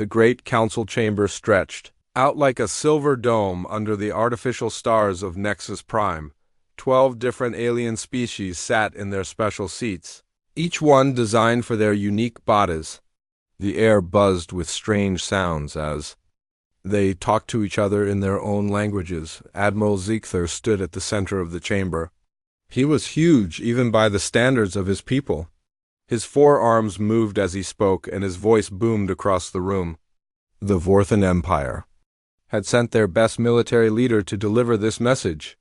The great council chamber stretched out like a silver dome under the artificial stars of Nexus Prime. 12 different alien species sat in their special seats, each one designed for their unique bodies. The air buzzed with strange sounds as they talked to each other in their own languages. Admiral Ziegther stood at the center of the chamber. He was huge, even by the standards of his people. His forearms moved as he spoke, and his voice boomed across the room. The Vorthan Empire had sent their best military leader to deliver this message.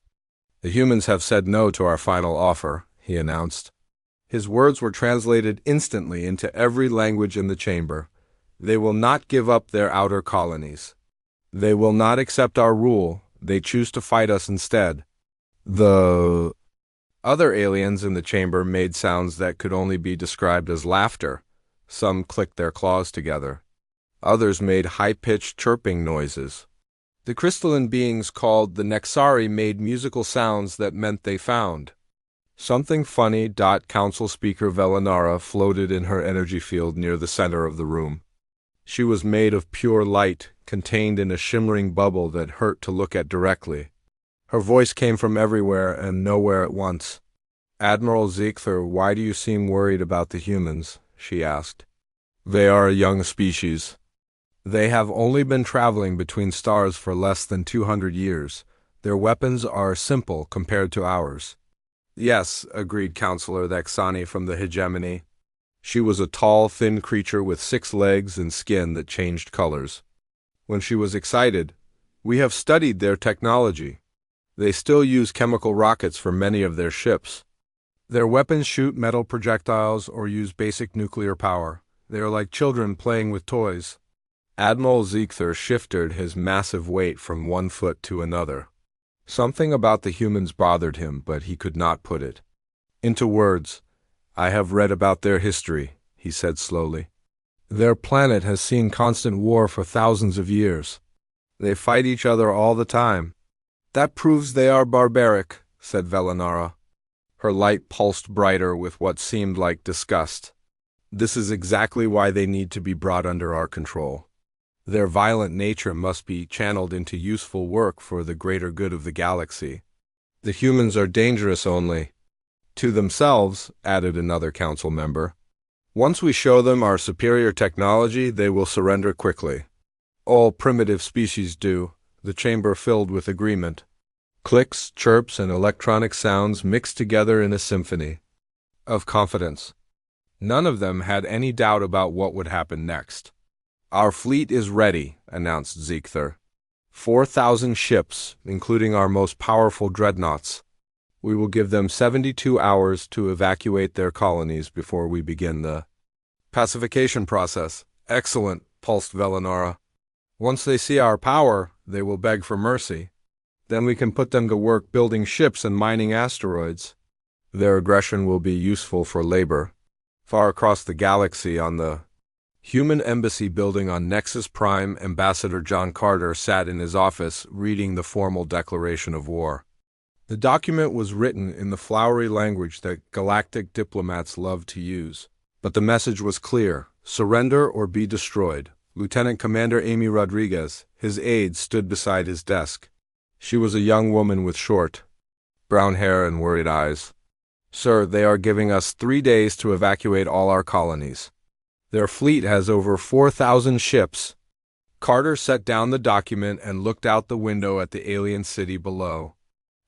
The humans have said no to our final offer, he announced. His words were translated instantly into every language in the chamber. They will not give up their outer colonies. They will not accept our rule. They choose to fight us instead. The other aliens in the chamber made sounds that could only be described as laughter. Some clicked their claws together. Others made high-pitched chirping noises. The crystalline beings called the Nexari made musical sounds that meant they found something funny. Council Speaker Velanara floated in her energy field near the center of the room. She was made of pure light, contained in a shimmering bubble that hurt to look at directly. Her voice came from everywhere and nowhere at once. Admiral Ziegther, why do you seem worried about the humans? She asked. They are a young species. They have only been traveling between stars for less than 200 years. Their weapons are simple compared to ours. Yes, agreed Counselor Thexani from the hegemony. She was a tall, thin creature with 6 legs and skin that changed colors. When she was excited, we have studied their technology. They still use chemical rockets for many of their ships. Their weapons shoot metal projectiles or use basic nuclear power. They are like children playing with toys. Admiral Ziegther shifted his massive weight from one foot to another. Something about the humans bothered him, but he could not put it into words. I have read about their history, he said slowly. Their planet has seen constant war for thousands of years. They fight each other all the time. That proves they are barbaric, said Velanara. Her light pulsed brighter with what seemed like disgust. This is exactly why they need to be brought under our control. Their violent nature must be channeled into useful work for the greater good of the galaxy. The humans are dangerous only to themselves, added another council member. Once we show them our superior technology, they will surrender quickly. All primitive species do. The chamber filled with agreement. Clicks, chirps, and electronic sounds mixed together in a symphony of confidence. None of them had any doubt about what would happen next. Our fleet is ready, announced Ziegther. 4,000 ships, including our most powerful dreadnoughts. We will give them 72 hours to evacuate their colonies before we begin the pacification process. Excellent, pulsed Velanara. Once they see our power, they will beg for mercy. Then we can put them to work building ships and mining asteroids. Their aggression will be useful for labor. Far across the galaxy on the Human Embassy building on Nexus Prime, Ambassador John Carter sat in his office reading the formal declaration of war. The document was written in the flowery language that galactic diplomats love to use. But the message was clear: surrender or be destroyed. Lieutenant Commander Amy Rodriguez, his aide, stood beside his desk. She was a young woman with short, brown hair and worried eyes. Sir, they are giving us 3 days to evacuate all our colonies. Their fleet has over 4,000 ships. Carter set down the document and looked out the window at the alien city below.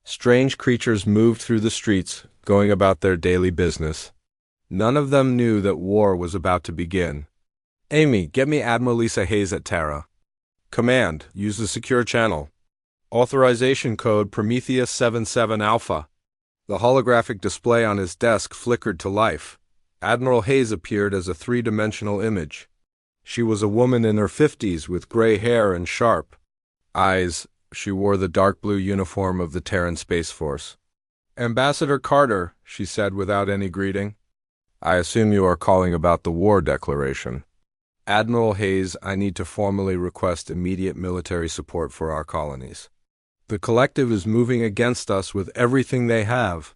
Strange creatures moved through the streets, going about their daily business. None of them knew that war was about to begin. Amy, get me Admiral Lisa Hayes at Terra. Command, use the secure channel. Authorization code Prometheus 77 Alpha. The holographic display on his desk flickered to life. Admiral Hayes appeared as a 3-dimensional image. She was a woman in her 50s with gray hair and sharp eyes. She wore the dark blue uniform of the Terran Space Force. Ambassador Carter, she said without any greeting. I assume you are calling about the war declaration. Admiral Hayes, I need to formally request immediate military support for our colonies. The collective is moving against us with everything they have.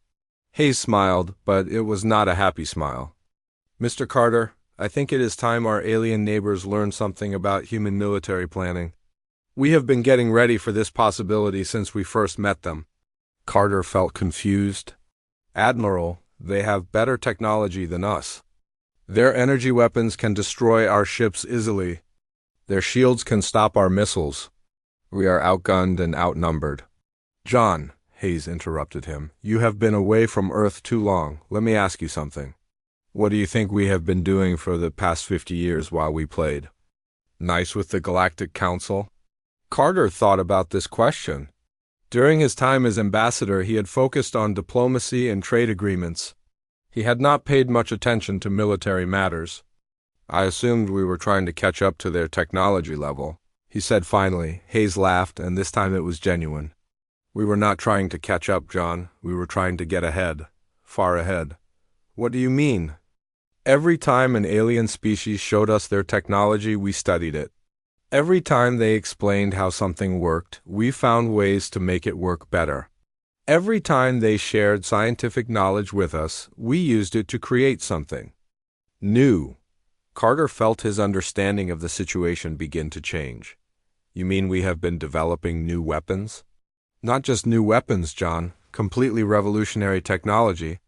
Hayes smiled, but it was not a happy smile. Mr. Carter, I think it is time our alien neighbors learned something about human military planning. We have been getting ready for this possibility since we first met them. Carter felt confused. Admiral, they have better technology than us. Their energy weapons can destroy our ships easily. Their shields can stop our missiles. We are outgunned and outnumbered. John, Hayes interrupted him, you have been away from Earth too long. Let me ask you something. What do you think we have been doing for the past 50 years while we played? Nice with the Galactic Council? Carter thought about this question. During his time as ambassador, he had focused on diplomacy and trade agreements. He had not paid much attention to military matters. I assumed we were trying to catch up to their technology level, he said finally. Hayes laughed, and this time it was genuine. We were not trying to catch up, John. We were trying to get ahead. Far ahead. What do you mean? Every time an alien species showed us their technology, we studied it. Every time they explained how something worked, we found ways to make it work better. Every time they shared scientific knowledge with us, we used it to create something new. Carter felt his understanding of the situation begin to change. You mean we have been developing new weapons? Not just new weapons, John. Completely revolutionary technology.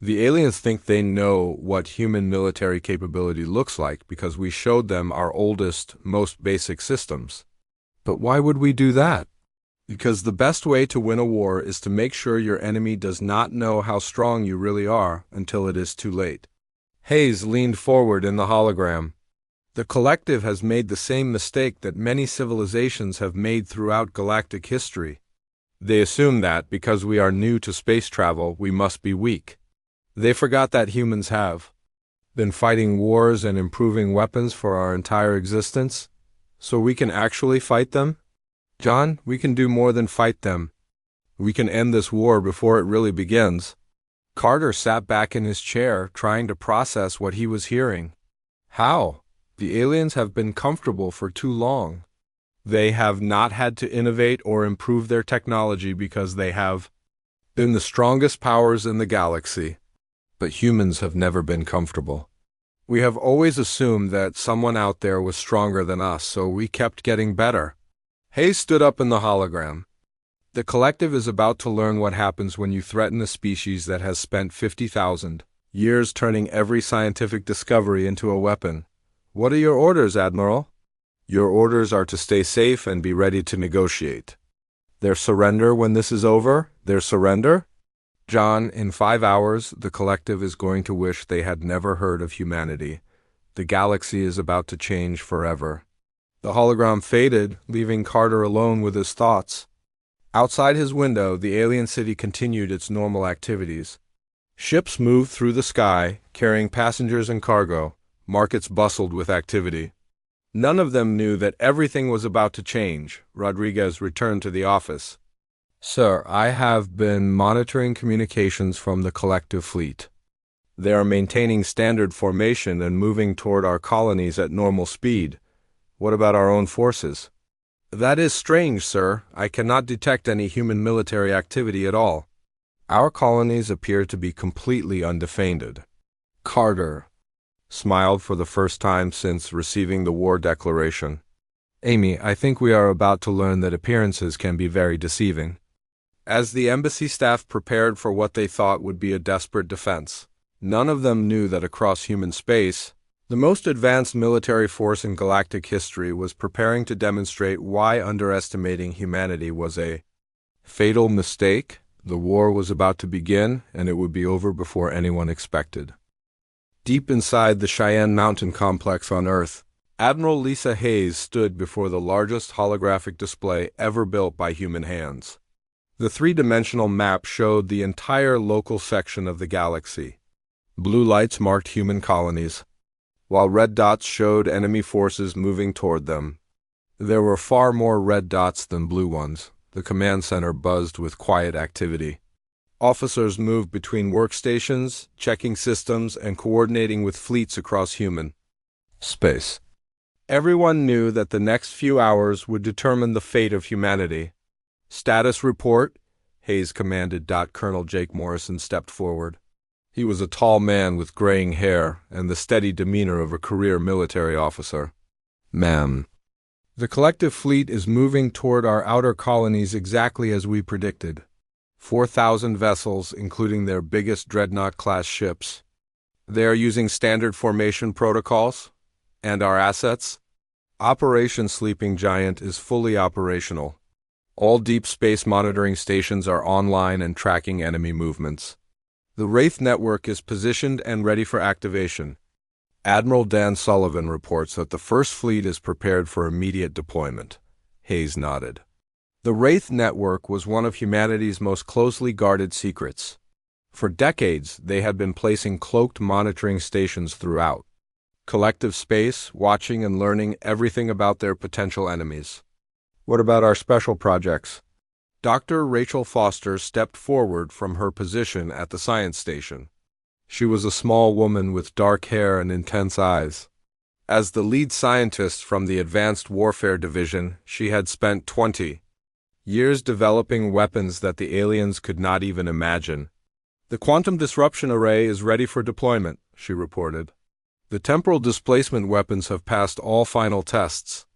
The aliens think they know what human military capability looks like because we showed them our oldest, most basic systems. But why would we do that? Because the best way to win a war is to make sure your enemy does not know how strong you really are until it is too late. Hayes leaned forward in the hologram. The collective has made the same mistake that many civilizations have made throughout galactic history. They assume that because we are new to space travel, we must be weak. They forgot that humans have been fighting wars and improving weapons for our entire existence, so we can actually fight them? John, we can do more than fight them. We can end this war before it really begins. Carter sat back in his chair, trying to process what he was hearing. How? The aliens have been comfortable for too long. They have not had to innovate or improve their technology because they have been the strongest powers in the galaxy. But humans have never been comfortable. We have always assumed that someone out there was stronger than us, so we kept getting better. Hayes stood up in the hologram. The collective is about to learn what happens when you threaten a species that has spent 50,000 years turning every scientific discovery into a weapon. What are your orders, Admiral? Your orders are to stay safe and be ready to negotiate. Their surrender when this is over? Their surrender? John, in 5 hours, the collective is going to wish they had never heard of humanity. The galaxy is about to change forever. The hologram faded, leaving Carter alone with his thoughts. Outside his window, the alien city continued its normal activities. Ships moved through the sky, carrying passengers and cargo. Markets bustled with activity. None of them knew that everything was about to change. Rodriguez returned to the office. Sir, I have been monitoring communications from the collective fleet. They are maintaining standard formation and moving toward our colonies at normal speed. What about our own forces? That is strange, sir. I cannot detect any human military activity at all. Our colonies appear to be completely undefended. Carter smiled for the first time since receiving the war declaration. Amy, I think we are about to learn that appearances can be very deceiving. As the embassy staff prepared for what they thought would be a desperate defense, none of them knew that across human space, the most advanced military force in galactic history was preparing to demonstrate why underestimating humanity was a fatal mistake. The war was about to begin, and it would be over before anyone expected. Deep inside the Cheyenne Mountain complex on Earth, Admiral Lisa Hayes stood before the largest holographic display ever built by human hands. The three-dimensional map showed the entire local section of the galaxy. Blue lights marked human colonies, while red dots showed enemy forces moving toward them. There were far more red dots than blue ones. The command center buzzed with quiet activity. Officers moved between workstations, checking systems, and coordinating with fleets across human space. Everyone knew that the next few hours would determine the fate of humanity. Status report, Hayes commanded. Colonel Jake Morrison stepped forward. He was a tall man with graying hair and the steady demeanor of a career military officer. "Ma'am, the collective fleet is moving toward our outer colonies exactly as we predicted. 4,000 vessels, including their biggest dreadnought-class ships. They are using standard formation protocols. And our assets? Operation Sleeping Giant is fully operational. All deep space monitoring stations are online and tracking enemy movements. The Wraith network is positioned and ready for activation. Admiral Dan Sullivan reports that the First Fleet is prepared for immediate deployment." Hayes nodded. The Wraith network was one of humanity's most closely guarded secrets. For decades, they had been placing cloaked monitoring stations throughout collective space, watching and learning everything about their potential enemies. "What about our special projects?" Dr. Rachel Foster stepped forward from her position at the science station. She was a small woman with dark hair and intense eyes. As the lead scientist from the Advanced Warfare Division, she had spent 20 years developing weapons that the aliens could not even imagine. "The quantum disruption array is ready for deployment," she reported. "The temporal displacement weapons have passed all final tests.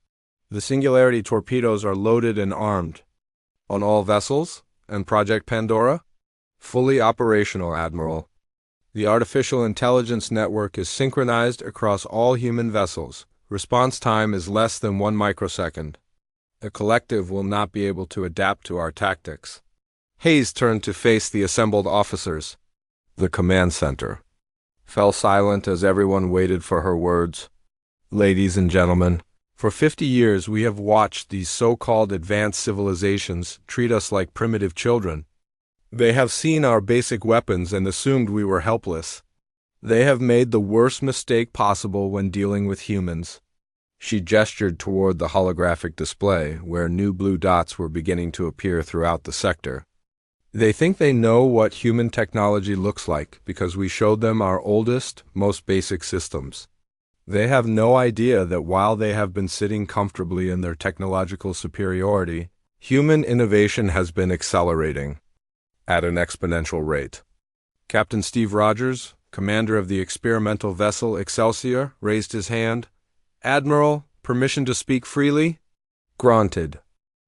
The singularity torpedoes are loaded and armed." "On all vessels? And Project Pandora?" "Fully operational, Admiral. The artificial intelligence network is synchronized across all human vessels. Response time is less than 1 microsecond. The collective will not be able to adapt to our tactics." Hayes turned to face the assembled officers. The command center fell silent as everyone waited for her words. "Ladies and gentlemen, for 50 years we have watched these so-called advanced civilizations treat us like primitive children. They have seen our basic weapons and assumed we were helpless. They have made the worst mistake possible when dealing with humans." She gestured toward the holographic display, where new blue dots were beginning to appear throughout the sector. "They think they know what human technology looks like because we showed them our oldest, most basic systems. They have no idea that while they have been sitting comfortably in their technological superiority, human innovation has been accelerating at an exponential rate." Captain Steve Rogers, commander of the experimental vessel Excelsior, raised his hand. "Admiral, permission to speak freely?" "Granted.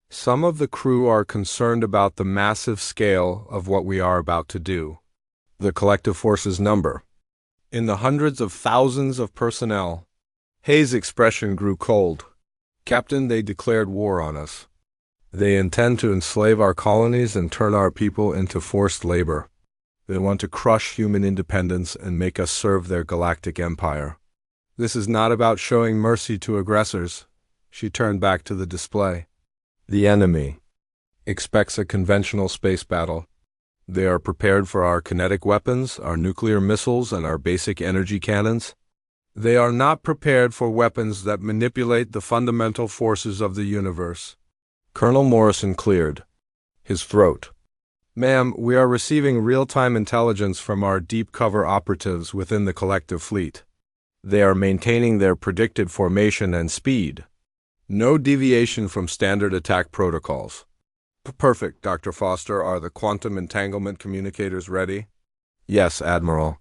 Some of the crew are concerned about the massive scale of what we are about to do. The collective force's number in the hundreds of thousands of personnel." Hayes' expression grew cold. "Captain, they declared war on us. They intend to enslave our colonies and turn our people into forced labor. They want to crush human independence and make us serve their galactic empire. This is not about showing mercy to aggressors." She turned back to the display. "The enemy expects a conventional space battle. They are prepared for our kinetic weapons, our nuclear missiles, and our basic energy cannons. They are not prepared for weapons that manipulate the fundamental forces of the universe." Colonel Morrison cleared his throat. "Ma'am, we are receiving real-time intelligence from our deep cover operatives within the collective fleet. They are maintaining their predicted formation and speed. No deviation from standard attack protocols." "Perfect, Dr. Foster. Are the quantum entanglement communicators ready?" "Yes, Admiral.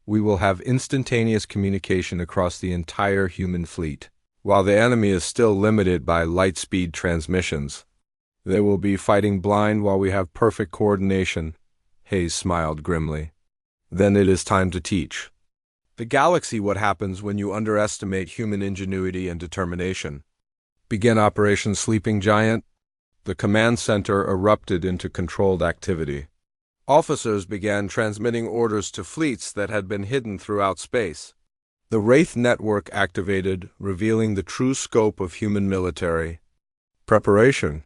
We will have instantaneous communication across the entire human fleet. While the enemy is still limited by light-speed transmissions, they will be fighting blind while we have perfect coordination." Hayes smiled grimly. "Then it is time to teach the galaxy what happens when you underestimate human ingenuity and determination. Begin Operation Sleeping Giant." The command center erupted into controlled activity. Officers began transmitting orders to fleets that had been hidden throughout space. The Wraith network activated, revealing the true scope of human military preparation.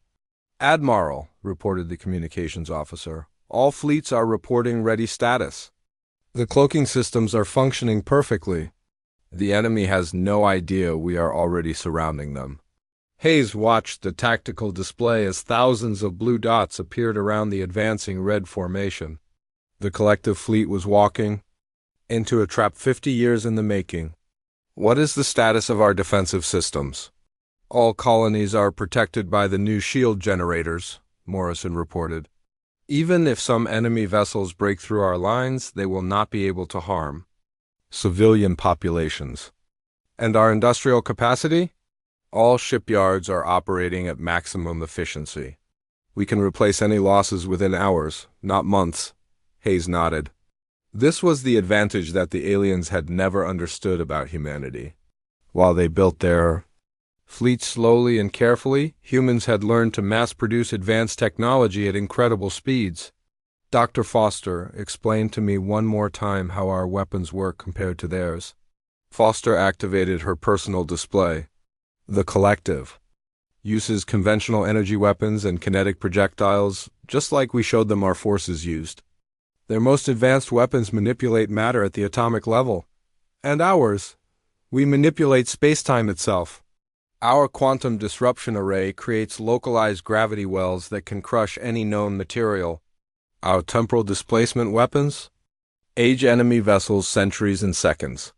"Admiral," reported the communications officer, "all fleets are reporting ready status. The cloaking systems are functioning perfectly. The enemy has no idea we are already surrounding them." Hayes watched the tactical display as thousands of blue dots appeared around the advancing red formation. The collective fleet was walking into a trap 50 years in the making. "What is the status of our defensive systems?" "All colonies are protected by the new shield generators," Morrison reported. Even if some enemy vessels break through our lines, they will not be able to harm civilian populations. And our industrial capacity? All shipyards are operating at maximum efficiency. We can replace any losses within hours, not months. Hayes nodded. This was the advantage that the aliens had never understood about humanity. While they built their fleet slowly and carefully, humans had learned to mass-produce advanced technology at incredible speeds. Dr. Foster explained to me one more time how our weapons work compared to theirs. Foster activated her personal display. The Collective uses conventional energy weapons and kinetic projectiles, just like we showed them our forces used. Their most advanced weapons manipulate matter at the atomic level. And ours, we manipulate space-time itself. Our quantum disruption array creates localized gravity wells that can crush any known material. Our temporal displacement weapons age enemy vessels centuries and seconds.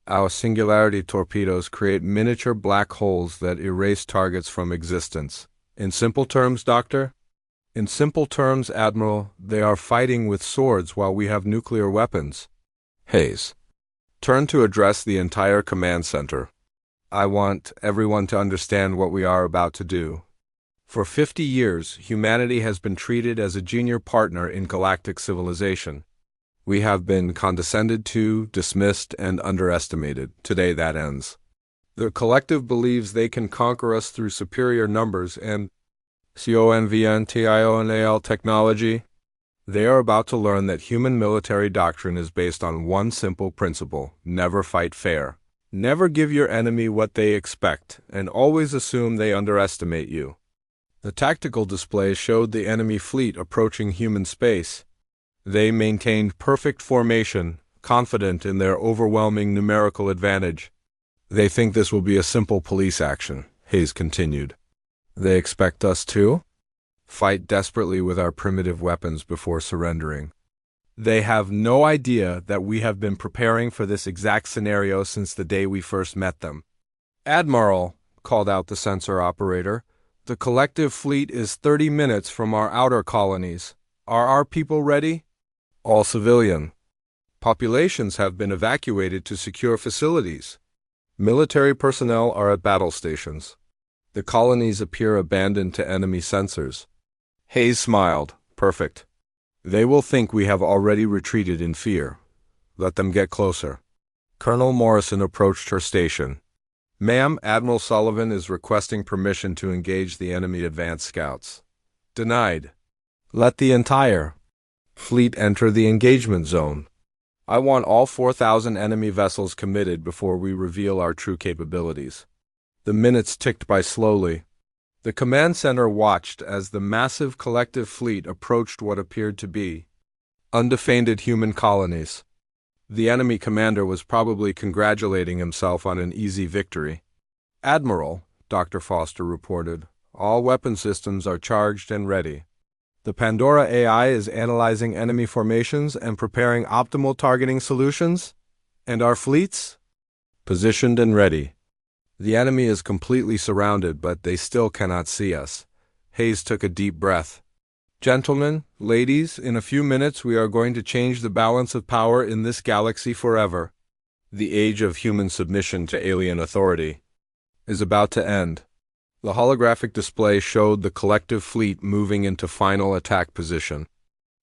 Our singularity torpedoes create miniature black holes that erase targets from existence. In simple terms, Doctor? In simple terms, Admiral, they are fighting with swords while we have nuclear weapons. Hayes turned to address the entire command center. I want everyone to understand what we are about to do. For 50 years, humanity has been treated as a junior partner in galactic civilization. We have been condescended to, dismissed, and underestimated. Today that ends. The Collective believes they can conquer us through superior numbers and conventional technology. They are about to learn that human military doctrine is based on one simple principle: never fight fair. Never give your enemy what they expect, and always assume they underestimate you. The tactical display showed the enemy fleet approaching human space. They maintained perfect formation, confident in their overwhelming numerical advantage. They think this will be a simple police action, Hayes continued. They expect us to fight desperately with our primitive weapons before surrendering. They have no idea that we have been preparing for this exact scenario since the day we first met them. Admiral, called out the sensor operator, the Collective fleet is 30 minutes from our outer colonies. Are our people ready? All civilian. Populations have been evacuated to secure facilities. Military personnel are at battle stations. The colonies appear abandoned to enemy sensors. Hayes smiled. Perfect. They will think we have already retreated in fear. Let them get closer. Colonel Morrison approached her station. Ma'am, Admiral Sullivan is requesting permission to engage the enemy advance scouts. Denied. Let the entire fleet enter the engagement zone. I want all 4,000 enemy vessels committed before we reveal our true capabilities. The minutes ticked by slowly. The command center watched as the massive Collective fleet approached what appeared to be undefended human colonies. The enemy commander was probably congratulating himself on an easy victory. Admiral, Dr. Foster reported, all weapon systems are charged and ready. The Pandora AI is analyzing enemy formations and preparing optimal targeting solutions. And our fleets? Positioned and ready. The enemy is completely surrounded, but they still cannot see us. Hayes took a deep breath. Gentlemen, ladies, in a few minutes we are going to change the balance of power in this galaxy forever. The age of human submission to alien authority is about to end. The holographic display showed the Collective fleet moving into final attack position.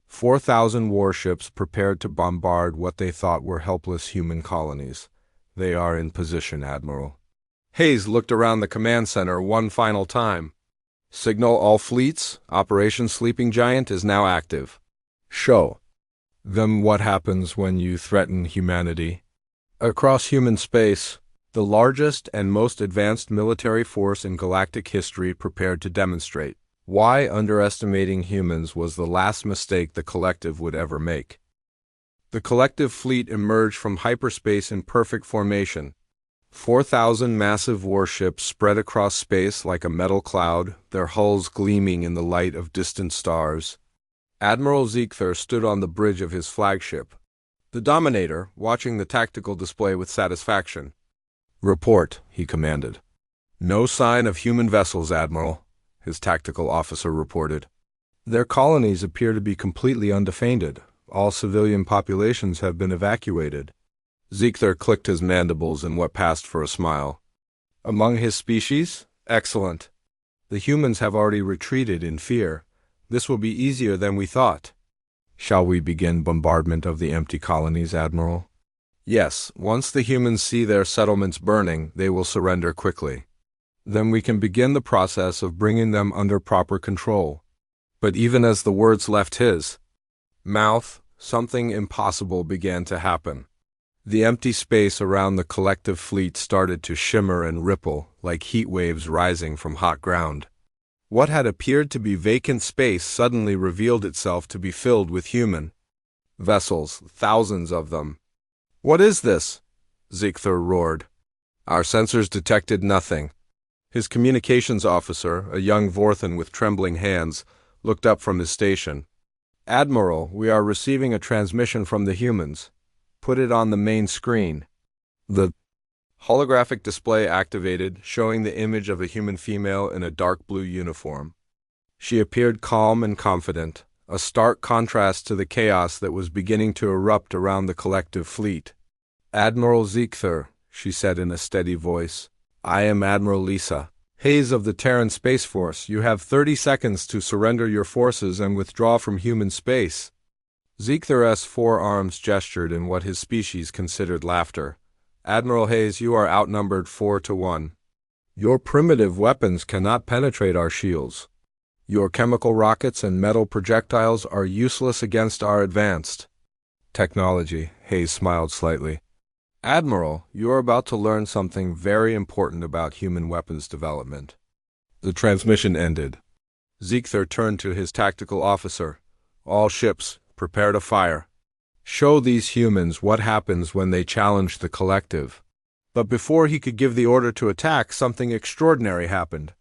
4,000 warships prepared to bombard what they thought were helpless human colonies. They are in position, Admiral. Hayes looked around the command center one final time. Signal all fleets. Operation Sleeping Giant is now active. Show them what happens when you threaten humanity. Across human space, the largest and most advanced military force in galactic history prepared to demonstrate why underestimating humans was the last mistake the Collective would ever make. The Collective fleet emerged from hyperspace in perfect formation. 4,000 massive warships spread across space like a metal cloud, their hulls gleaming in the light of distant stars. Admiral Ziegther stood on the bridge of his flagship, the Dominator, watching the tactical display with satisfaction. Report, he commanded. No sign of human vessels, Admiral, his tactical officer reported. Their colonies appear to be completely undefended. All civilian populations have been evacuated. Ziegler clicked his mandibles in what passed for a smile. Among his species? Excellent. The humans have already retreated in fear. This will be easier than we thought. Shall we begin bombardment of the empty colonies, Admiral? Yes, once the humans see their settlements burning, they will surrender quickly. Then we can begin the process of bringing them under proper control. But even as the words left his mouth, something impossible began to happen. The empty space around the collective fleet started to shimmer and ripple like heat waves rising from hot ground. What had appeared to be vacant space suddenly revealed itself to be filled with human vessels, thousands of them. "What is this?" Ziegler roared. "Our sensors detected nothing." His communications officer, a young Vorthan with trembling hands, looked up from his station. "Admiral, we are receiving a transmission from the humans. Put it on the main screen." The holographic display activated, showing the image of a human female in a dark blue uniform. She appeared calm and confident, a stark contrast to the chaos that was beginning to erupt around the collective fleet. "Admiral Ziegler," she said in a steady voice, "I am Admiral Lisa Hayes of the Terran Space Force. You have 30 seconds to surrender your forces and withdraw from human space." Ziegler's forearms gestured in what his species considered laughter. "Admiral Hayes, you are outnumbered 4-1. Your primitive weapons cannot penetrate our shields. Your chemical rockets and metal projectiles are useless against our advanced technology." Hayes smiled slightly. "Admiral, you are about to learn something very important about human weapons development." The transmission ended. Ziegler turned to his tactical officer. "All ships, prepare to fire. Show these humans what happens when they challenge the collective." But before he could give the order to attack, something extraordinary happened.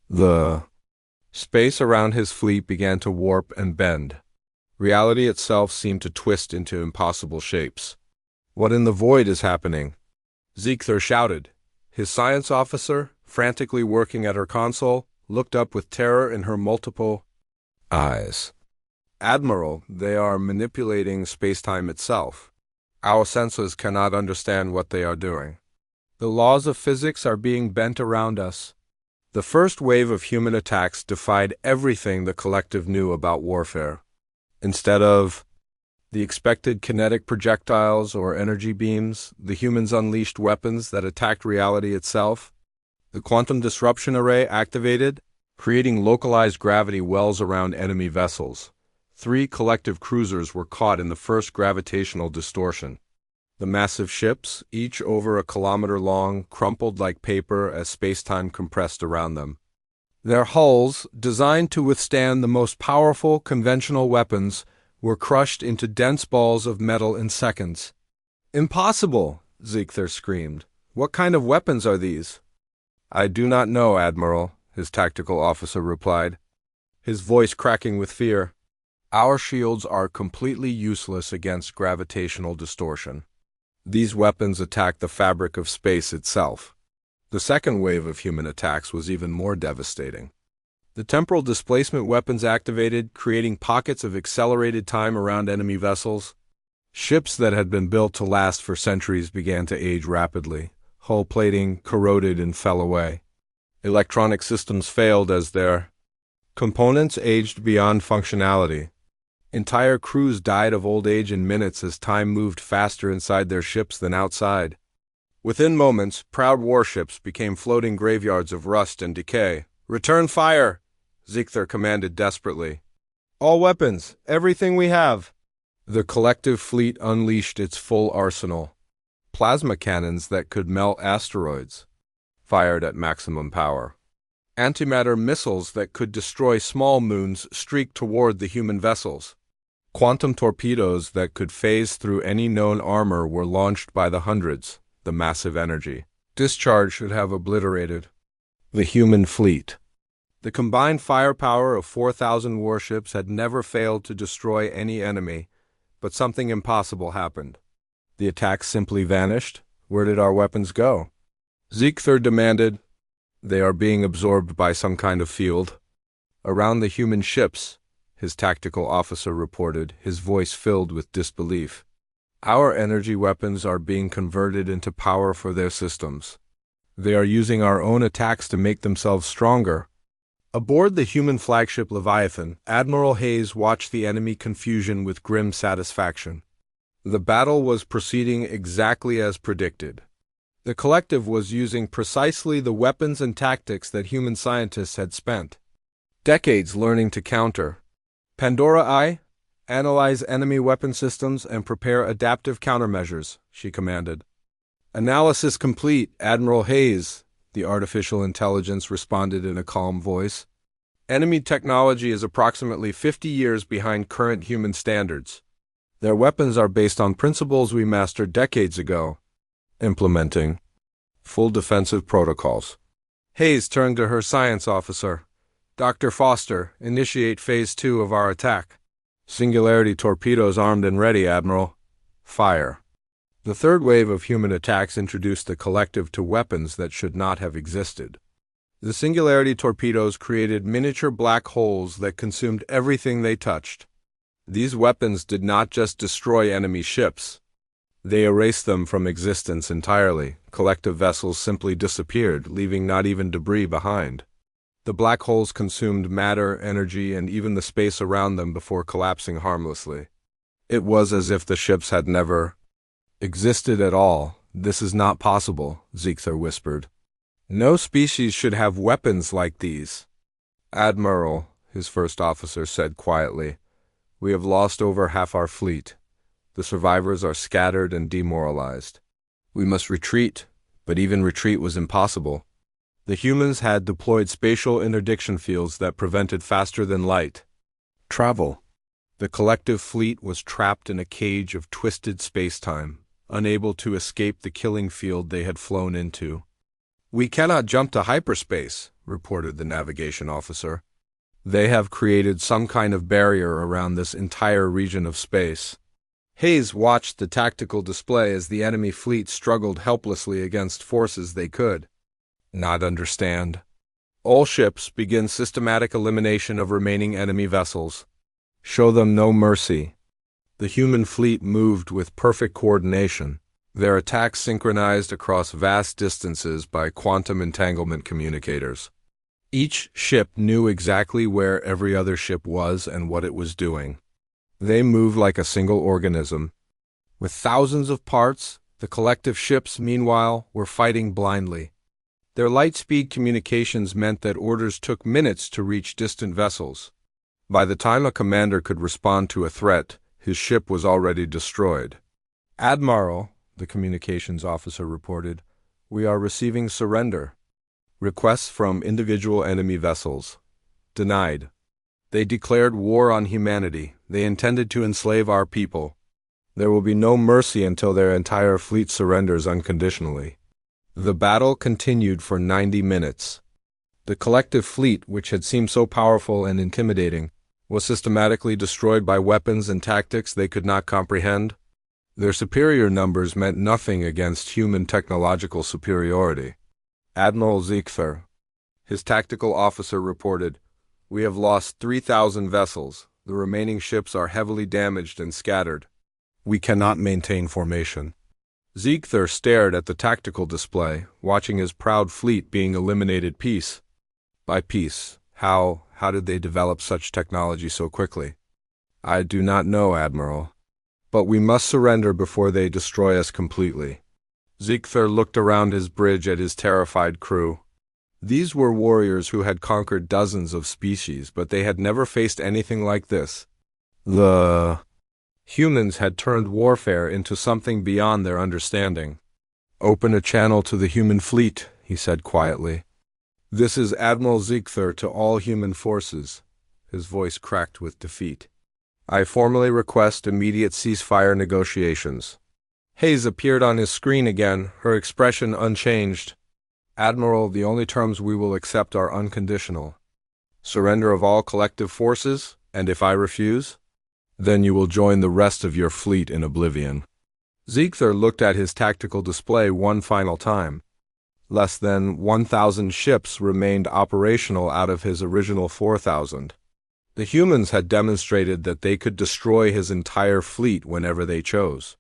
The space around his fleet began to warp and bend. Reality itself seemed to twist into impossible shapes. "What in the void is happening?" Ziegler shouted. His science officer, frantically working at her console, looked up with terror in her multiple eyes. "Admiral, they are manipulating space-time itself. Our senses cannot understand what they are doing. The laws of physics are being bent around us." The first wave of human attacks defied everything the collective knew about warfare. Instead of the expected kinetic projectiles or energy beams, the humans unleashed weapons that attacked reality itself. The quantum disruption array activated, creating localized gravity wells around enemy vessels. 3 collective cruisers were caught in the first gravitational distortion. The massive ships, each over a kilometer long, crumpled like paper as space-time compressed around them. Their hulls, designed to withstand the most powerful conventional weapons, were crushed into dense balls of metal in seconds. "Impossible!" Ziegler screamed. "What kind of weapons are these?" "I do not know, Admiral," his tactical officer replied, his voice cracking with fear. "Our shields are completely useless against gravitational distortion. These weapons attack the fabric of space itself." The second wave of human attacks was even more devastating. The temporal displacement weapons activated, creating pockets of accelerated time around enemy vessels. Ships that had been built to last for centuries began to age rapidly. Hull plating corroded and fell away. Electronic systems failed as their components aged beyond functionality. Entire crews died of old age in minutes as time moved faster inside their ships than outside. Within moments, proud warships became floating graveyards of rust and decay. "Return fire!" Ziegler commanded desperately. "All weapons, everything we have!" The collective fleet unleashed its full arsenal. Plasma cannons that could melt asteroids, fired at maximum power. Antimatter missiles that could destroy small moons streaked toward the human vessels. Quantum torpedoes that could phase through any known armor were launched by the hundreds. The massive energy discharge should have obliterated the human fleet. The combined firepower of 4,000 warships had never failed to destroy any enemy, but something impossible happened. The attacks simply vanished. Where did our weapons go? Ziegler demanded. "They are being absorbed by some kind of field. Around the human ships, his tactical officer reported, his voice filled with disbelief. Our energy weapons are being converted into power for their systems. They are using our own attacks to make themselves stronger. Aboard the human flagship Leviathan, Admiral Hayes watched the enemy confusion with grim satisfaction. The battle was proceeding exactly as predicted. The collective was using precisely the weapons and tactics that human scientists had spent decades learning to counter. Pandora I, analyze enemy weapon systems and prepare adaptive countermeasures, she commanded. Analysis complete, Admiral Hayes, the artificial intelligence responded in a calm voice. Enemy technology is approximately 50 years behind current human standards. Their weapons are based on principles we mastered decades ago. Implementing full defensive protocols. Hayes turned to her science officer. Dr. Foster, initiate Phase 2 of our attack. Singularity torpedoes armed and ready, Admiral. Fire. The third wave of human attacks introduced the collective to weapons that should not have existed. The Singularity torpedoes created miniature black holes that consumed everything they touched. These weapons did not just destroy enemy ships. They erased them from existence entirely. Collective vessels simply disappeared, leaving not even debris behind. The black holes consumed matter, energy, and even the space around them before collapsing harmlessly. It was as if the ships had never existed at all. This is not possible, Ziegler whispered. No species should have weapons like these. Admiral, his first officer said quietly, we have lost over half our fleet. The survivors are scattered and demoralized. We must retreat, but even retreat was impossible. The humans had deployed spatial interdiction fields that prevented faster-than-light travel. The collective fleet was trapped in a cage of twisted space-time, unable to escape the killing field they had flown into. We cannot jump to hyperspace, reported the navigation officer. They have created some kind of barrier around this entire region of space. Hayes watched the tactical display as the enemy fleet struggled helplessly against forces they could not understand. All ships begin systematic elimination of remaining enemy vessels. Show them no mercy. The human fleet moved with perfect coordination, their attacks synchronized across vast distances by quantum entanglement communicators. Each ship knew exactly where every other ship was and what it was doing. They moved like a single organism. With thousands of parts, the collective ships, meanwhile, were fighting blindly. Their light-speed communications meant that orders took minutes to reach distant vessels. By the time a commander could respond to a threat, his ship was already destroyed. Admiral, the communications officer reported, we are receiving surrender. Requests from individual enemy vessels. Denied. They declared war on humanity. They intended to enslave our people. There will be no mercy until their entire fleet surrenders unconditionally. The battle continued for 90 minutes. The collective fleet, which had seemed so powerful and intimidating, was systematically destroyed by weapons and tactics they could not comprehend. Their superior numbers meant nothing against human technological superiority. Admiral Ziegler, his tactical officer, reported, we have lost 3,000 vessels. The remaining ships are heavily damaged and scattered. We cannot maintain formation. Ziegler stared at the tactical display, watching his proud fleet being eliminated piece by piece. How did they develop such technology so quickly? I do not know, Admiral. But we must surrender before they destroy us completely. Ziegler looked around his bridge at his terrified crew. These were warriors who had conquered dozens of species, but they had never faced anything like this. The humans had turned warfare into something beyond their understanding. Open a channel to the human fleet, he said quietly. This is Admiral Ziegler to all human forces. His voice cracked with defeat. I formally request immediate ceasefire negotiations. Hayes appeared on his screen again, her expression unchanged. Admiral, the only terms we will accept are unconditional. Surrender of all collective forces, and if I refuse, then you will join the rest of your fleet in oblivion. Ziegler looked at his tactical display one final time. Less than 1,000 ships remained operational out of his original 4,000. The humans had demonstrated that they could destroy his entire fleet whenever they chose.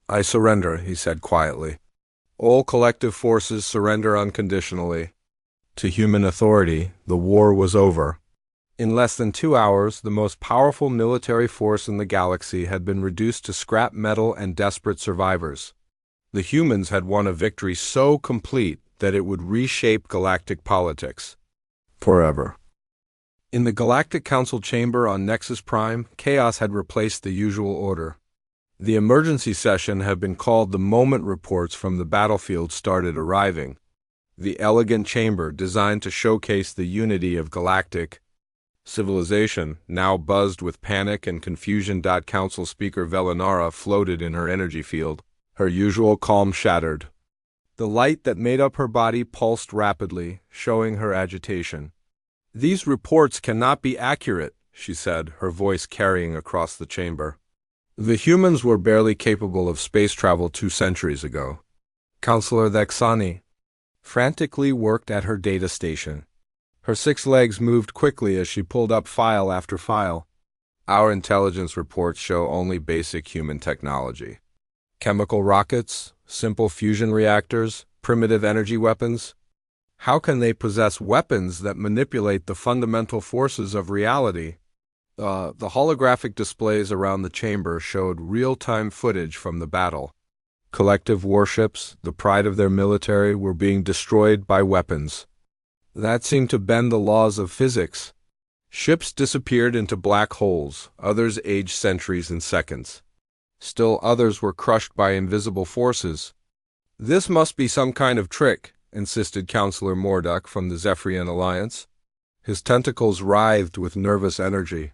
"I surrender," he said quietly. "All collective forces surrender unconditionally." To human authority, the war was over. In less than 2 hours, the most powerful military force in the galaxy had been reduced to scrap metal and desperate survivors. The humans had won a victory so complete that it would reshape galactic politics forever. In the Galactic Council chamber on Nexus Prime, chaos had replaced the usual order. The emergency session had been called the moment reports from the battlefield started arriving. The elegant chamber, designed to showcase the unity of galactic civilization, now buzzed with panic and confusion. Council Speaker Velanara floated in her energy field, her usual calm shattered. The light that made up her body pulsed rapidly, showing her agitation. "These reports cannot be accurate," she said, her voice carrying across the chamber. "The humans were barely capable of space travel 2 centuries ago." Counselor Thexani frantically worked at her data station. Her 6 legs moved quickly as she pulled up file after file. "Our intelligence reports show only basic human technology. Chemical rockets, simple fusion reactors, primitive energy weapons. How can they possess weapons that manipulate the fundamental forces of reality?" The holographic displays around the chamber showed real-time footage from the battle. Collective warships, the pride of their military, were being destroyed by weapons that seemed to bend the laws of physics. Ships disappeared into black holes, others aged centuries in seconds. Still others were crushed by invisible forces. "This must be some kind of trick," insisted Counselor Morduck from the Zephyrian Alliance. His tentacles writhed with nervous energy.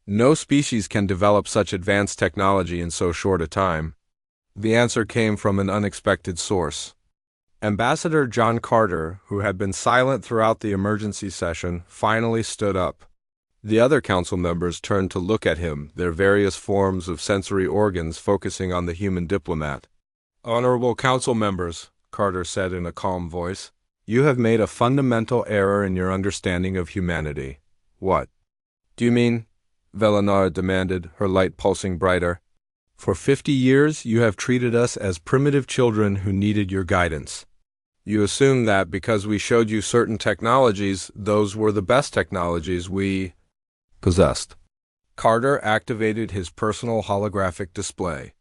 "No species can develop such advanced technology in so short a time." The answer came from an unexpected source. Ambassador John Carter, who had been silent throughout the emergency session, finally stood up. The other council members turned to look at him, their various forms of sensory organs focusing on the human diplomat. "Honorable council members," Carter said in a calm voice, "you have made a fundamental error in your understanding of humanity." "What do you mean?" Velanara demanded, her light pulsing brighter. "For 50 years, you have treated us as primitive children who needed your guidance. You assumed that because we showed you certain technologies, those were the best technologies we possessed." Carter activated his personal holographic display.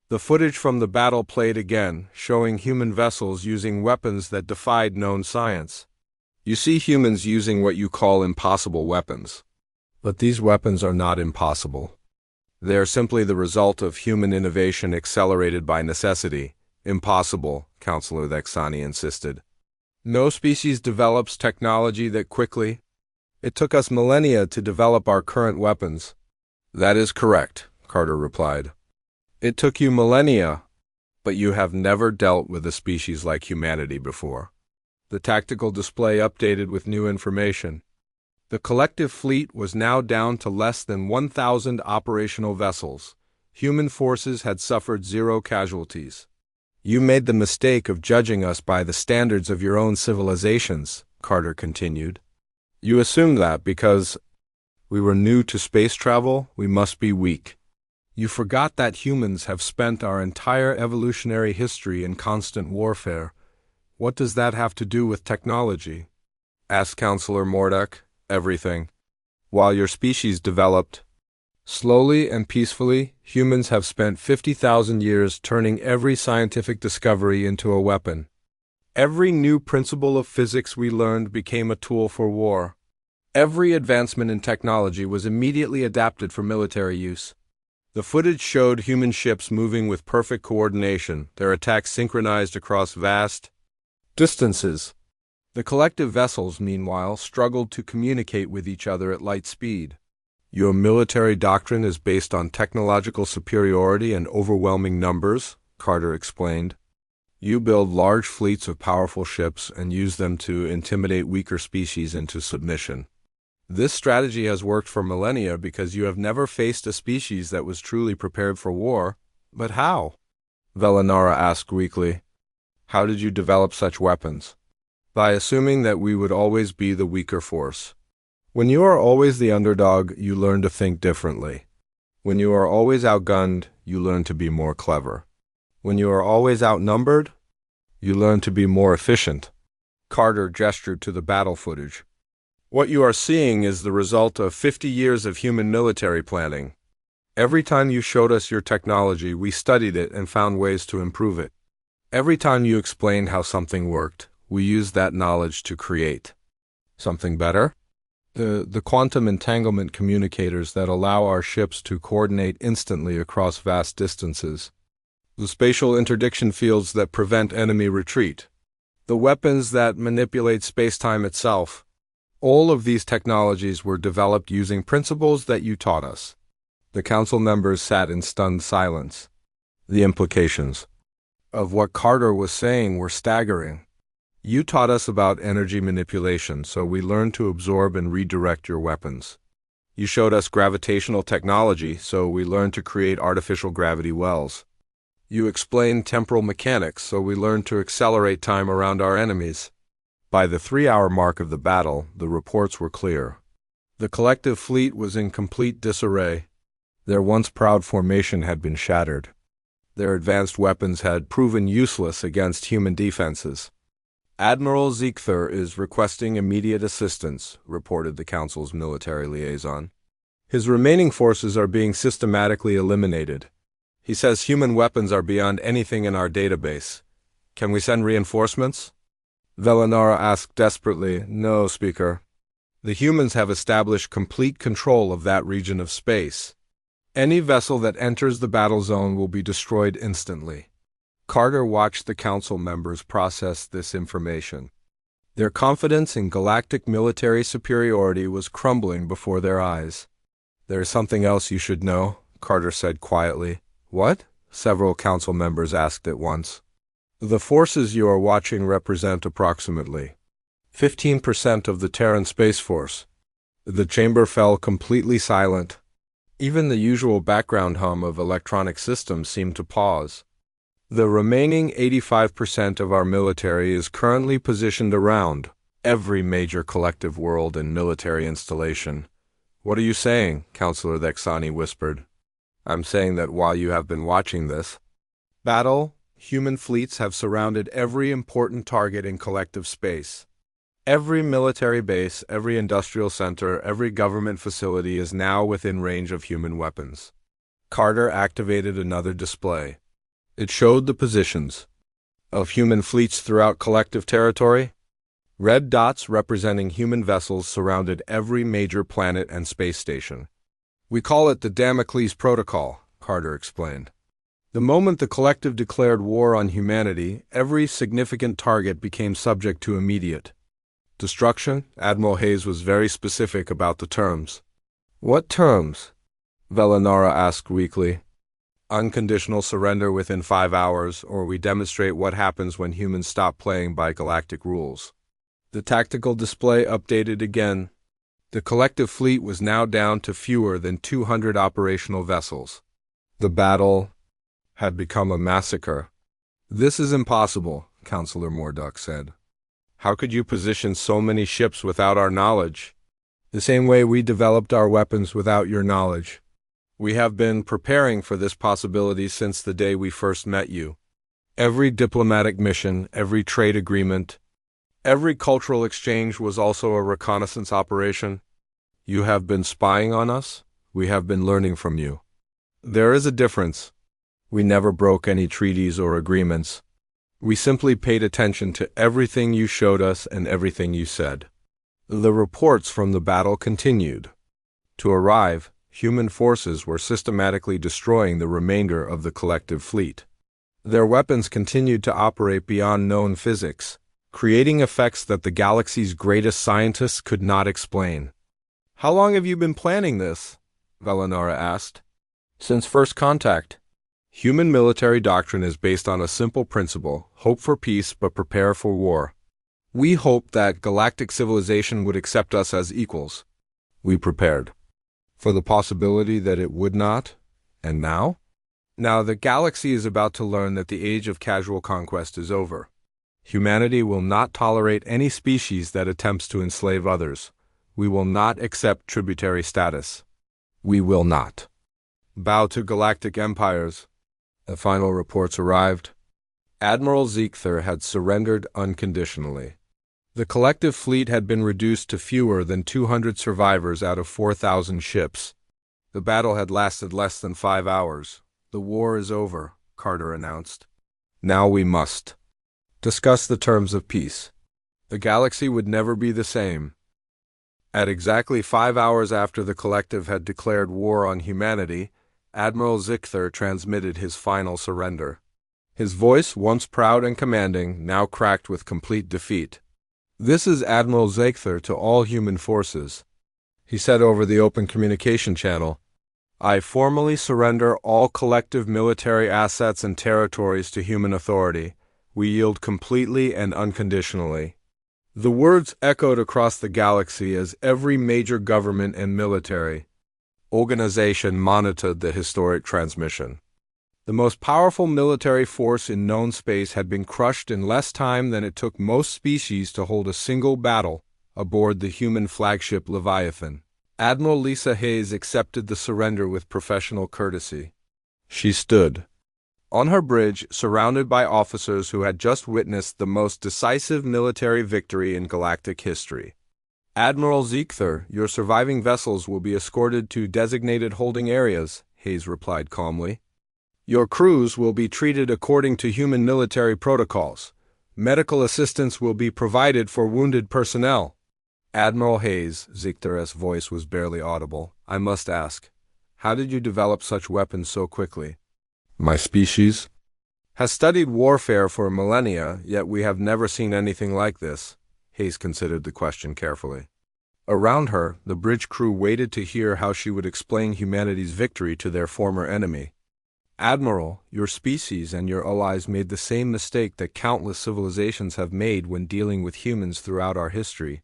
The footage from the battle played again, showing human vessels using weapons that defied known science. "You see humans using what you call impossible weapons. But these weapons are not impossible. They are simply the result of human innovation accelerated by necessity." "Impossible," Counselor Thexani insisted. "No species develops technology that quickly. It took us millennia to develop our current weapons." "That is correct," Carter replied. "It took you millennia, but you have never dealt with a species like humanity before." The tactical display updated with new information. The collective fleet was now down to less than 1,000 operational vessels. Human forces had suffered 0 casualties. "You made the mistake of judging us by the standards of your own civilizations," Carter continued. "You assumed that because we were new to space travel, we must be weak. You forgot that humans have spent our entire evolutionary history in constant warfare. What does that have to do with technology?" asked Counselor Morduck. "Everything. While your species developed slowly and peacefully, humans have spent 50,000 years turning every scientific discovery into a weapon. Every new principle of physics we learned became a tool for war. Every advancement in technology was immediately adapted for military use. The footage showed human ships moving with perfect coordination, their attacks synchronized across vast distances. The collective vessels, meanwhile, struggled to communicate with each other at light speed. Your military doctrine is based on technological superiority and overwhelming numbers, Carter explained. You build large fleets of powerful ships and use them to intimidate weaker species into submission. This strategy has worked for millennia because you have never faced a species that was truly prepared for war. But how? Velanara asked weakly. How did you develop such weapons? By assuming that we would always be the weaker force. When you are always the underdog, you learn to think differently. When you are always outgunned, you learn to be more clever. When you are always outnumbered, you learn to be more efficient. Carter gestured to the battle footage. What you are seeing is the result of 50 years of human military planning. Every time you showed us your technology, we studied it and found ways to improve it. Every time you explained how something worked, we used that knowledge to create something better. The quantum entanglement communicators that allow our ships to coordinate instantly across vast distances. The spatial interdiction fields that prevent enemy retreat. The weapons that manipulate space-time itself. All of these technologies were developed using principles that you taught us. The council members sat in stunned silence. The implications of what Carter was saying were staggering. You taught us about energy manipulation, so we learned to absorb and redirect your weapons. You showed us gravitational technology, so we learned to create artificial gravity wells. You explained temporal mechanics, so we learned to accelerate time around our enemies. By the 3-hour mark of the battle, the reports were clear. The collective fleet was in complete disarray. Their once proud formation had been shattered. Their advanced weapons had proven useless against human defenses. Admiral Ziegther is requesting immediate assistance, reported the Council's military liaison. His remaining forces are being systematically eliminated. He says human weapons are beyond anything in our database. Can we send reinforcements? Velinara asked desperately. No, Speaker. The humans have established complete control of that region of space. Any vessel that enters the battle zone will be destroyed instantly. Carter watched the council members process this information. Their confidence in galactic military superiority was crumbling before their eyes. There is something else you should know, Carter said quietly. What? Several council members asked at once. The forces you are watching represent approximately 15% of the Terran Space Force. The chamber fell completely silent. Even the usual background hum of electronic systems seemed to pause. The remaining 85% of our military is currently positioned around every major collective world and military installation. What are you saying? Councillor Thexani whispered. I'm saying that while you have been watching this battle, human fleets have surrounded every important target in collective space. Every military base, every industrial center, every government facility is now within range of human weapons. Carter activated another display. It showed the positions of human fleets throughout collective territory. Red dots representing human vessels surrounded every major planet and space station. We call it the Damocles Protocol, Carter explained. The moment the collective declared war on humanity, every significant target became subject to immediate destruction. Admiral Hayes was very specific about the terms. What terms? Velinara asked weakly. Unconditional surrender within 5 hours, or we demonstrate what happens when humans stop playing by galactic rules. The tactical display updated again. The collective fleet was now down to fewer than 200 operational vessels. The battle had become a massacre. This is impossible, Councillor Morduck said. How could you position so many ships without our knowledge? The same way we developed our weapons without your knowledge. We have been preparing for this possibility since the day we first met you. Every diplomatic mission, every trade agreement, every cultural exchange was also a reconnaissance operation. You have been spying on us. We have been learning from you. There is a difference. We never broke any treaties or agreements. We simply paid attention to everything you showed us and everything you said. The reports from the battle continued. To arrive, human forces were systematically destroying the remainder of the collective fleet. Their weapons continued to operate beyond known physics, creating effects that the galaxy's greatest scientists could not explain. How long have you been planning this? Velinara asked. Since first contact. Human military doctrine is based on a simple principle: hope for peace but prepare for war. We hoped that galactic civilization would accept us as equals. We prepared for the possibility that it would not, and now? Now the galaxy is about to learn that the age of casual conquest is over. Humanity will not tolerate any species that attempts to enslave others. We will not accept tributary status. We will not bow to galactic empires. The final reports arrived. Admiral Ziegther had surrendered unconditionally. The collective fleet had been reduced to fewer than 200 survivors out of 4,000 ships. The battle had lasted less than 5 hours. The war is over, Carter announced. Now we must discuss the terms of peace. The galaxy would never be the same. At exactly 5 hours after the collective had declared war on humanity, Admiral Ziegther transmitted his final surrender. His voice, once proud and commanding, now cracked with complete defeat. "This is Admiral Ziegther to all human forces," he said over the open communication channel. "I formally surrender all collective military assets and territories to human authority. We yield completely and unconditionally." The words echoed across the galaxy as every major government and military organization monitored the historic transmission. The most powerful military force in known space had been crushed in less time than it took most species to hold a single battle aboard the human flagship Leviathan. Admiral Lisa Hayes accepted the surrender with professional courtesy. She stood on her bridge, surrounded by officers who had just witnessed the most decisive military victory in galactic history. "Admiral Ziegther, your surviving vessels will be escorted to designated holding areas," Hayes replied calmly. "Your crews will be treated according to human military protocols. Medical assistance will be provided for wounded personnel." "Admiral Hayes," Ziegther's voice was barely audible, "I must ask, how did you develop such weapons so quickly?" "My species has studied warfare for millennia, yet we have never seen anything like this." Hayes considered the question carefully. Around her, the bridge crew waited to hear how she would explain humanity's victory to their former enemy. "Admiral, your species and your allies made the same mistake that countless civilizations have made when dealing with humans throughout our history.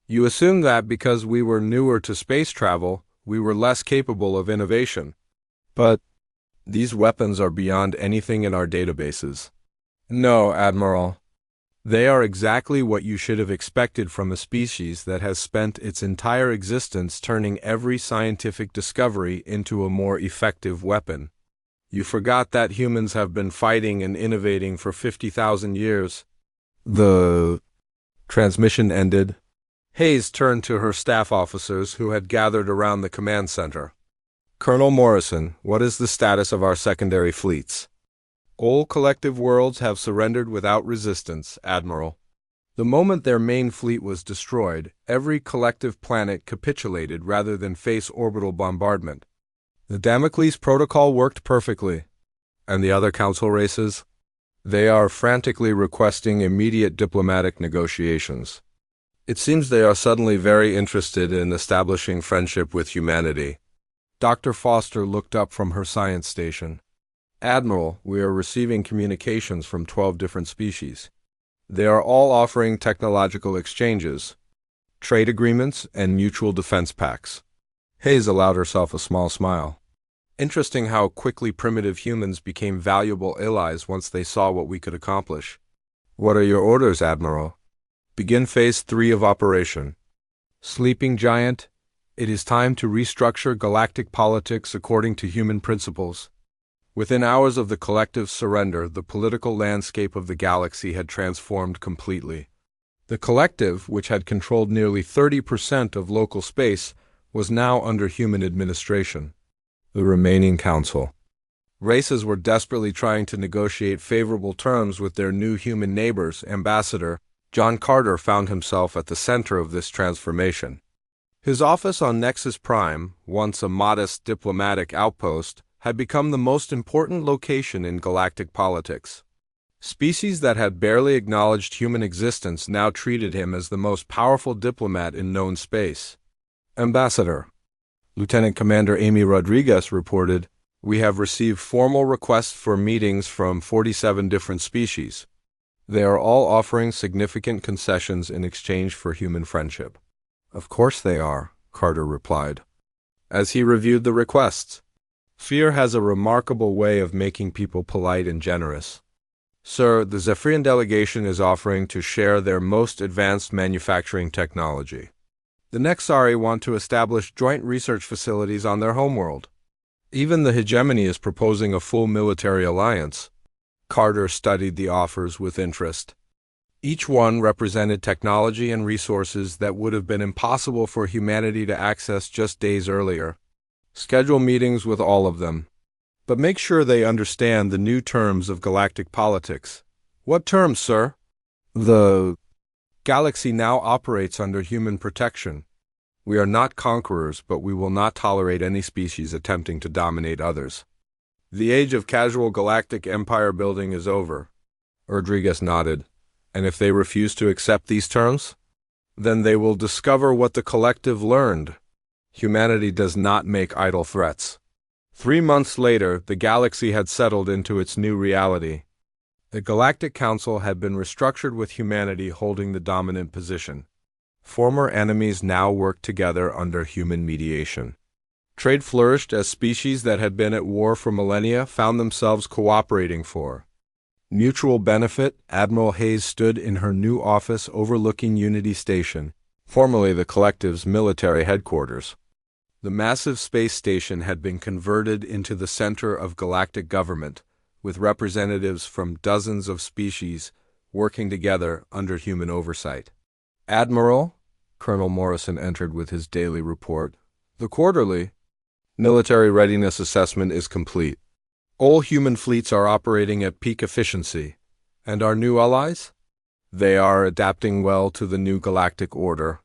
You assumed that because we were newer to space travel, we were less capable of innovation. But these weapons are beyond anything in our databases." "No, Admiral. They are exactly what you should have expected from a species that has spent its entire existence turning every scientific discovery into a more effective weapon. You forgot that humans have been fighting and innovating for 50,000 years." The transmission ended. Hayes turned to her staff officers who had gathered around the command center. "Colonel Morrison, what is the status of our secondary fleets?" "All collective worlds have surrendered without resistance, Admiral. The moment their main fleet was destroyed, every collective planet capitulated rather than face orbital bombardment. The Damocles Protocol worked perfectly." "And the other council races?" "They are frantically requesting immediate diplomatic negotiations. It seems they are suddenly very interested in establishing friendship with humanity." Dr. Foster looked up from her science station. "Admiral, we are receiving communications from 12 different species. They are all offering technological exchanges, trade agreements, and mutual defense pacts." Hayes allowed herself a small smile. "Interesting how quickly primitive humans became valuable allies once they saw what we could accomplish." "What are your orders, Admiral?" "Begin Phase 3 of operation. Sleeping Giant, it is time to restructure galactic politics according to human principles." Within hours of the collective's surrender, the political landscape of the galaxy had transformed completely. The collective, which had controlled nearly 30% of local space, was now under human administration. The remaining council races were desperately trying to negotiate favorable terms with their new human neighbors. Ambassador John Carter found himself at the center of this transformation. His office on Nexus Prime, once a modest diplomatic outpost, had become the most important location in galactic politics. Species that had barely acknowledged human existence now treated him as the most powerful diplomat in known space. "Ambassador," Lieutenant Commander Amy Rodriguez reported, "we have received formal requests for meetings from 47 different species. They are all offering significant concessions in exchange for human friendship." "Of course they are," Carter replied, as he reviewed the requests. "Fear has a remarkable way of making people polite and generous. Sir, the Zephyrian delegation is offering to share their most advanced manufacturing technology. The Nexari want to establish joint research facilities on their homeworld. Even the hegemony is proposing a full military alliance. Carter studied the offers with interest. Each one represented technology and resources that would have been impossible for humanity to access just days earlier. Schedule meetings with all of them. But make sure they understand the new terms of galactic politics. What terms, sir? The galaxy now operates under human protection. We are not conquerors, but we will not tolerate any species attempting to dominate others. The age of casual galactic empire building is over. Rodriguez nodded. And if they refuse to accept these terms, then they will discover what the collective learned. Humanity does not make idle threats. 3 months later, the galaxy had settled into its new reality. The Galactic Council had been restructured with humanity holding the dominant position. Former enemies now worked together under human mediation. Trade flourished as species that had been at war for millennia found themselves cooperating for mutual benefit. Admiral Hayes stood in her new office overlooking Unity Station, formerly the Collective's military headquarters. The massive space station had been converted into the center of galactic government, with representatives from dozens of species working together under human oversight. Admiral, Colonel Morrison entered with his daily report. The quarterly military readiness assessment is complete. All human fleets are operating at peak efficiency. And our new allies? They are adapting well to the new galactic order.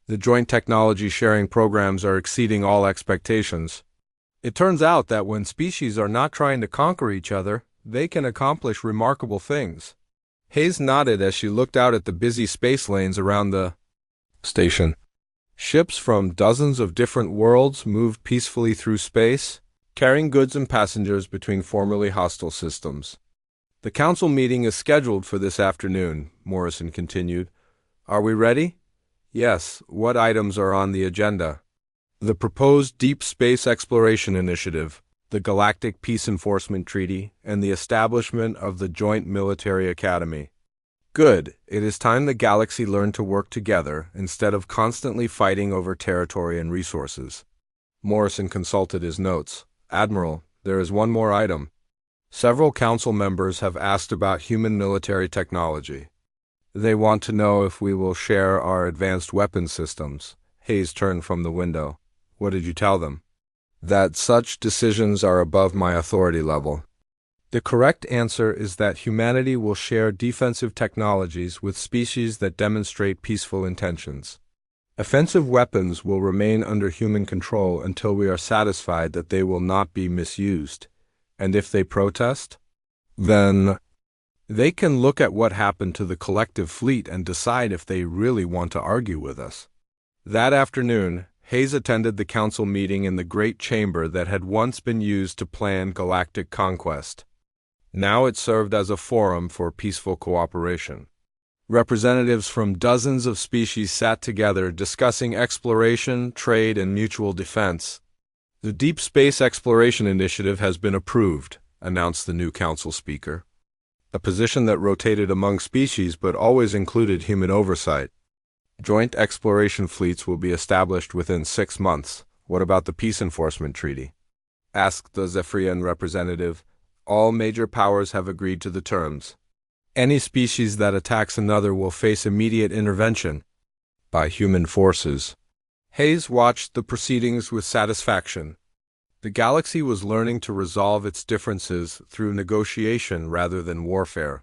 The joint technology sharing programs are exceeding all expectations. It turns out that when species are not trying to conquer each other, they can accomplish remarkable things. Hayes nodded as she looked out at the busy space lanes around the station. Ships from dozens of different worlds moved peacefully through space, carrying goods and passengers between formerly hostile systems. The council meeting is scheduled for this afternoon, Morrison continued. Are we ready? Yes. What items are on the agenda? The proposed Deep Space Exploration Initiative, the Galactic Peace Enforcement Treaty, and the establishment of the Joint Military Academy. Good. It is time the galaxy learned to work together instead of constantly fighting over territory and resources. Morrison consulted his notes. Admiral, there is one more item. Several council members have asked about human military technology. They want to know if we will share our advanced weapon systems. Hayes turned from the window. What did you tell them? That such decisions are above my authority level. The correct answer is that humanity will share defensive technologies with species that demonstrate peaceful intentions. Offensive weapons will remain under human control until we are satisfied that they will not be misused. And if they protest, then they can look at what happened to the collective fleet and decide if they really want to argue with us. That afternoon, Hayes attended the council meeting in the great chamber that had once been used to plan galactic conquest. Now it served as a forum for peaceful cooperation. Representatives from dozens of species sat together discussing exploration, trade, and mutual defense. The Deep Space Exploration Initiative has been approved, announced the new council speaker. A position that rotated among species but always included human oversight. Joint exploration fleets will be established within 6 months. What about the Peace Enforcement Treaty? Asked the Zephyrian representative. All major powers have agreed to the terms. Any species that attacks another will face immediate intervention by human forces. Hayes watched the proceedings with satisfaction. The galaxy was learning to resolve its differences through negotiation rather than warfare.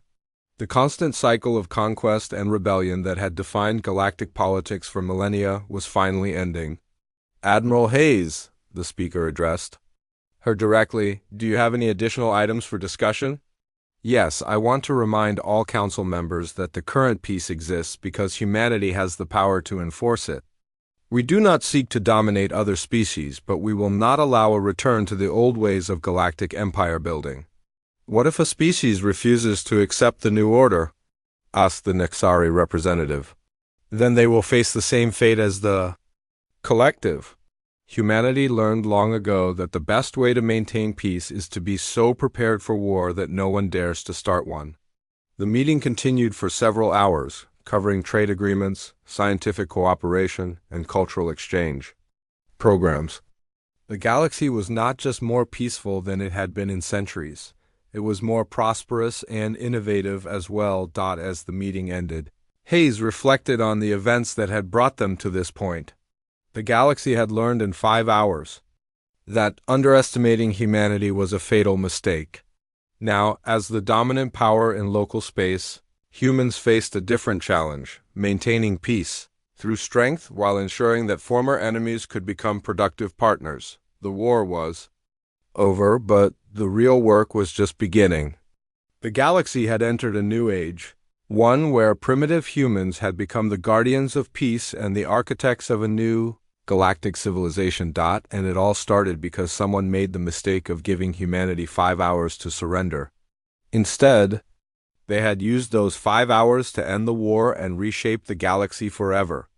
The constant cycle of conquest and rebellion that had defined galactic politics for millennia was finally ending. Admiral Hayes, the speaker addressed her directly, do you have any additional items for discussion? Yes, I want to remind all council members that the current peace exists because humanity has the power to enforce it. We do not seek to dominate other species, but we will not allow a return to the old ways of galactic empire building. What if a species refuses to accept the new order? Asked the Nexari representative. Then they will face the same fate as the collective. Humanity learned long ago that the best way to maintain peace is to be so prepared for war that no one dares to start one. The meeting continued for several hours, covering trade agreements, scientific cooperation, and cultural exchange programs. The galaxy was not just more peaceful than it had been in centuries. It was more prosperous and innovative as well. As the meeting ended, Hayes reflected on the events that had brought them to this point. The galaxy had learned in 5 hours that underestimating humanity was a fatal mistake. Now, as the dominant power in local space, humans faced a different challenge: maintaining peace through strength while ensuring that former enemies could become productive partners. The war was over, but the real work was just beginning. The galaxy had entered a new age, one where primitive humans had become the guardians of peace and the architects of a new galactic civilization. And it all started because someone made the mistake of giving humanity 5 hours to surrender. Instead, they had used those 5 hours to end the war and reshape the galaxy forever.